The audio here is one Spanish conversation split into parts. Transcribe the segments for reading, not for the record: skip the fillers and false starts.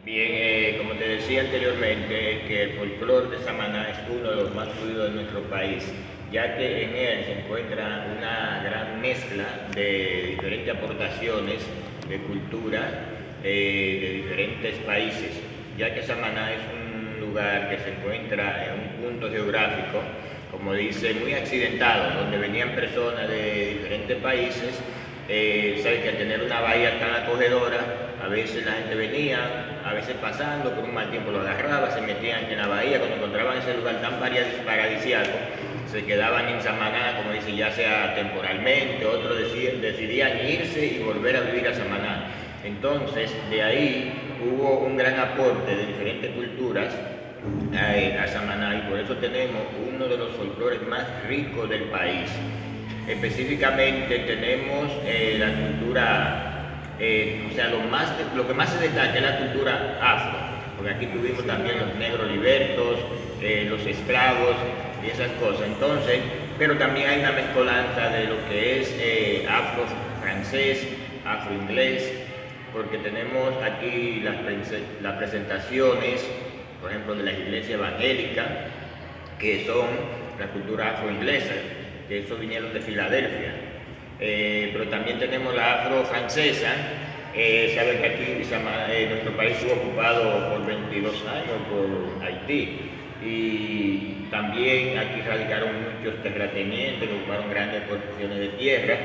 Bien, como te decía anteriormente, que el folclore de Samaná es uno de los más fluidos de nuestro país, ya que en él se encuentra una gran mezcla de diferentes aportaciones de cultura de diferentes países, ya que Samaná es un lugar que se encuentra en un punto geográfico, como dice, muy accidentado, donde venían personas de diferentes países. Sabes que al tener una bahía tan acogedora, a veces la gente venía, a veces pasando, por un mal tiempo lo agarraba, se metían en la bahía, cuando encontraban ese lugar tan paradisíaco, se quedaban en Samaná, como dice, ya sea temporalmente, otros decidían irse y volver a vivir a Samaná. Entonces, de ahí hubo un gran aporte de diferentes culturas a Samaná, y por eso tenemos uno de los folclores más ricos del país. Específicamente tenemos la cultura, o sea, lo que más se destaca es la cultura afro, porque aquí tuvimos también los negros libertos, los esclavos y esas cosas. Entonces, pero también hay una mezcolanza de lo que es afro-francés, afro-inglés, porque tenemos aquí las presentaciones, por ejemplo, de la iglesia evangélica, que son la cultura afro-inglesa, que esos vinieron de Filadelfia. Pero también tenemos la afro-francesa. Saben que aquí nuestro país estuvo ocupado por 22 años por Haití, y también aquí radicaron muchos terratenientes que ocuparon grandes porciones de tierra,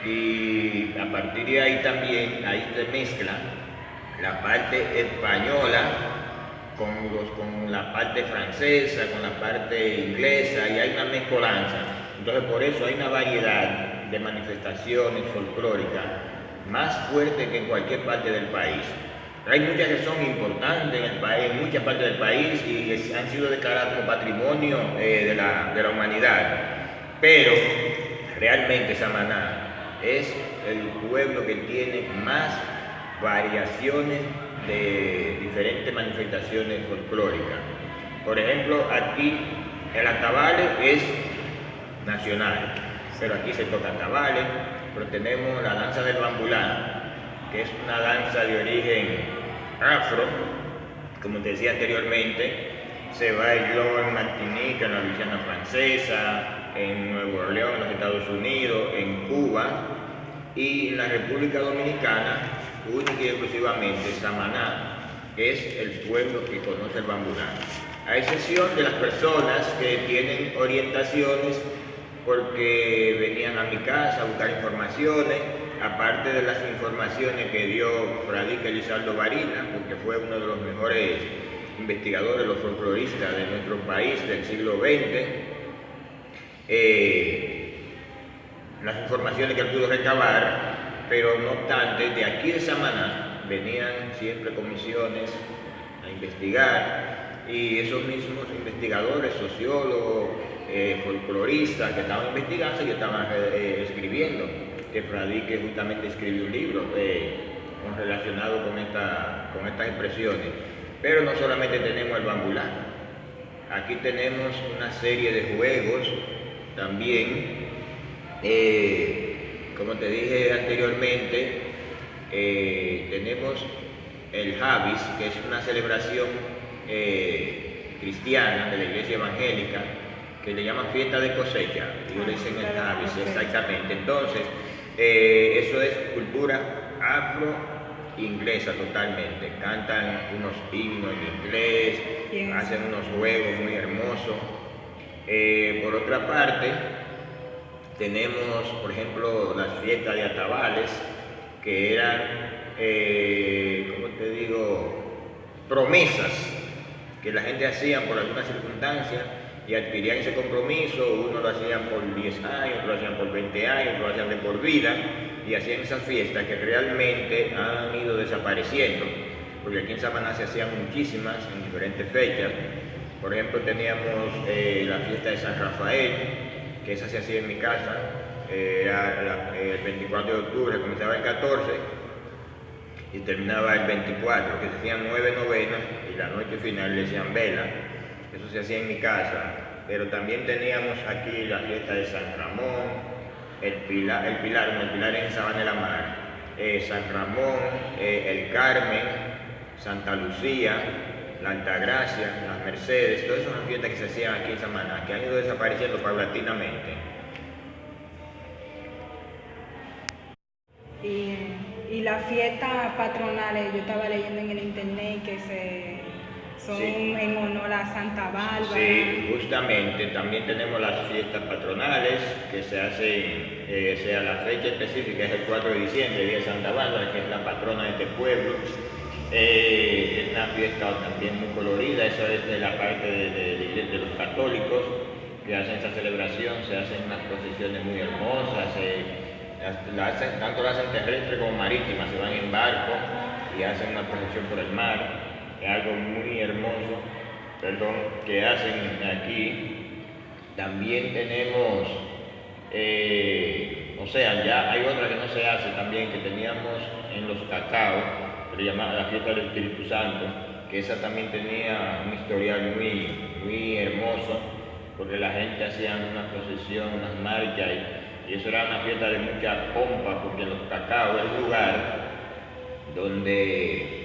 y a partir de ahí también, ahí se mezcla la parte española con la parte francesa, con la parte inglesa, y hay una mezcolanza. Entonces, por eso hay una variedad de manifestaciones folclóricas más fuerte que en cualquier parte del país. Hay muchas que son importantes en muchas partes del país y han sido declaradas como patrimonio de la humanidad, pero realmente Samaná es el pueblo que tiene más variaciones de diferentes manifestaciones folclóricas. Por ejemplo, aquí el atabale es nacional, pero aquí se toca atabale, pero tenemos la danza del bambulá, que es una danza de origen afro, como te decía anteriormente. Se bailó en Martinica, en la Luisiana Francesa, en Nueva Orleans, en los Estados Unidos, en Cuba, y en la República Dominicana, única y exclusivamente Samaná es el pueblo que conoce el bambulá, a excepción de las personas que tienen orientaciones porque venían a mi casa a buscar informaciones, aparte de las informaciones que dio Fradique Elizardo Varina, porque fue uno de los mejores investigadores, los folcloristas de nuestro país del siglo XX. Las informaciones que él pudo recabar, pero no obstante, de aquí de Samaná venían siempre comisiones a investigar, y esos mismos investigadores, sociólogos, folcloristas que estaban investigando y estaban escribiendo, que Fradique justamente escribió un libro relacionado con estas expresiones. Pero no solamente tenemos el bambulá, aquí tenemos una serie de juegos también. Como te dije anteriormente, tenemos el Javis, que es una celebración cristiana de la iglesia evangélica, que le llaman fiesta de cosecha, ellos le dicen el Javis, exactamente. Entonces, eso es cultura afro-inglesa totalmente. Cantan unos himnos en inglés, hacen unos juegos muy hermosos. Por otra parte, tenemos, por ejemplo, las fiestas de atabales, que eran, ¿cómo te digo?, promesas que la gente hacía por alguna circunstancia y adquirían ese compromiso. Uno lo hacían por 10 años, otro lo hacían por 20 años, otro lo hacían de por vida, y hacían esas fiestas que realmente han ido desapareciendo, porque aquí en Samaná se hacían muchísimas en diferentes fechas. Por ejemplo, teníamos la fiesta de San Rafael, que esa se hacía en mi casa, el 24 de octubre, comenzaba el 14 y terminaba el 24, que se hacían 9 novenas y la noche final le decían vela. Eso se hacía en mi casa. Pero también teníamos aquí la fiesta de San Ramón, el Pilar en Sabana de la Mar, San Ramón, el Carmen, Santa Lucía, la Altagracia, las Mercedes, todas esas fiestas que se hacían aquí en Samaná, que han ido desapareciendo paulatinamente. Y las fiestas patronales, yo estaba leyendo en el internet que son Sí. en honor a Santa Bárbara. Sí, justamente, también tenemos las fiestas patronales que se hacen, sea la fecha específica es el 4 de diciembre, Día de Santa Bárbara, que es la patrona de este pueblo. Es una fiesta también muy colorida, eso es de la parte de los católicos que hacen esa celebración, se hacen unas procesiones muy hermosas, tanto la hacen terrestre como marítima, se van en barco y hacen una procesión por el mar, es algo muy hermoso, perdón, que hacen aquí. También tenemos, o sea, ya hay otra que no se hace también, que teníamos en los Cacao, que le llamaba la fiesta del Espíritu Santo, que esa también tenía un historial muy hermoso, porque la gente hacía una procesión, unas marchas, y eso era una fiesta de mucha pompa, porque en los Cacao es un lugar donde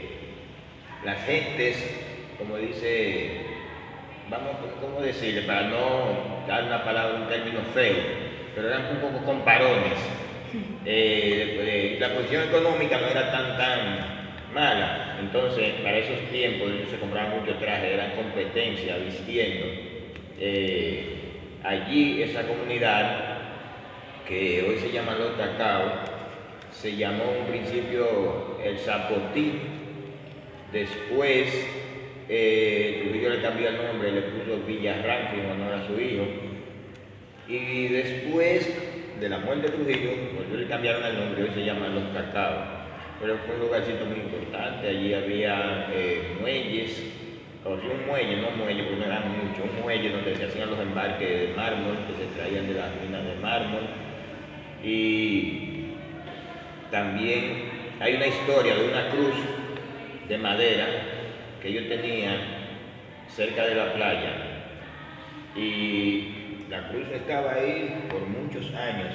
las gentes, como dice, vamos, ¿cómo decirle? Para no dar una palabra, un término feo, pero eran un poco comparones. La posición económica no era tan mala, entonces para esos tiempos ellos se compraban mucho traje, eran competencia vistiendo. Allí esa comunidad, que hoy se llama Los Cacao, se llamó en un principio el Zapotí. Después Trujillo le cambió el nombre, le puso Villarrancho en honor a su hijo. Y después de la muerte de Trujillo, volvió le cambiaron el nombre, hoy se llama Los Cacao. Pero fue un lugarcito muy importante, allí había muelles, o sea, un muelle, no muelle, porque no eran muchos, un muelle donde se hacían los embarques de mármol, que se traían de las minas de mármol. Y también hay una historia de una cruz de madera que ellos tenían cerca de la playa, y la cruz estaba ahí por muchos años,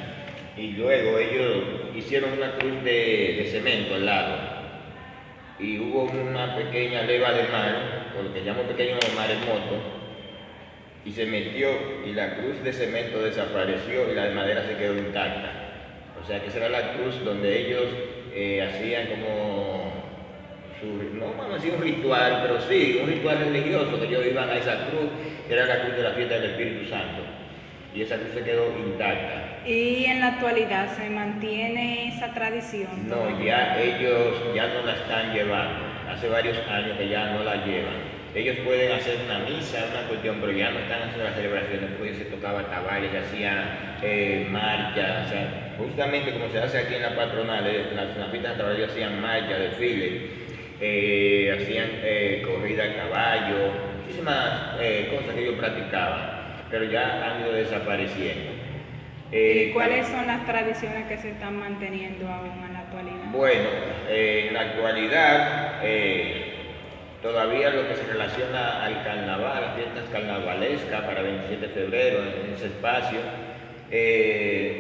y luego ellos hicieron una cruz de cemento al lado, y hubo una pequeña leva de mar, o lo que llamo pequeño maremoto, y se metió, y la cruz de cemento desapareció y la de madera se quedó intacta. O sea que esa era la cruz donde ellos hacían como no vamos a decir un ritual, pero sí, un ritual religioso, que ellos iban a esa cruz, que era la cruz de la fiesta del Espíritu Santo, y esa cruz se quedó intacta. ¿Y en la actualidad se mantiene esa tradición? No, ya ellos ya no la están llevando, hace varios años que ya no la llevan. Ellos pueden hacer una misa, una cuestión, pero ya no están haciendo las celebraciones, porque se tocaba tabales, se hacían marchas, o sea, justamente como se hace aquí en la patronal, en las fiestas de trabajo hacían marchas, desfiles, hacían corrida a caballo, muchísimas cosas que ellos practicaban, pero ya han ido desapareciendo. ¿Y cuáles son las tradiciones que se están manteniendo aún en la actualidad? Bueno, en la actualidad todavía lo que se relaciona al carnaval, las fiestas carnavalescas para 27 de febrero en ese espacio,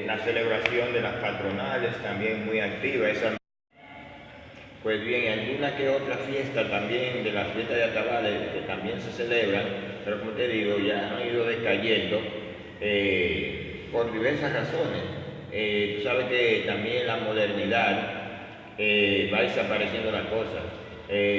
la celebración de las patronales también muy activa. Pues bien, alguna que otra fiesta también de las fiestas de Atabales que también se celebran, pero como te digo, ya han ido decayendo por diversas razones. Tú sabes que también la modernidad va desapareciendo las cosas.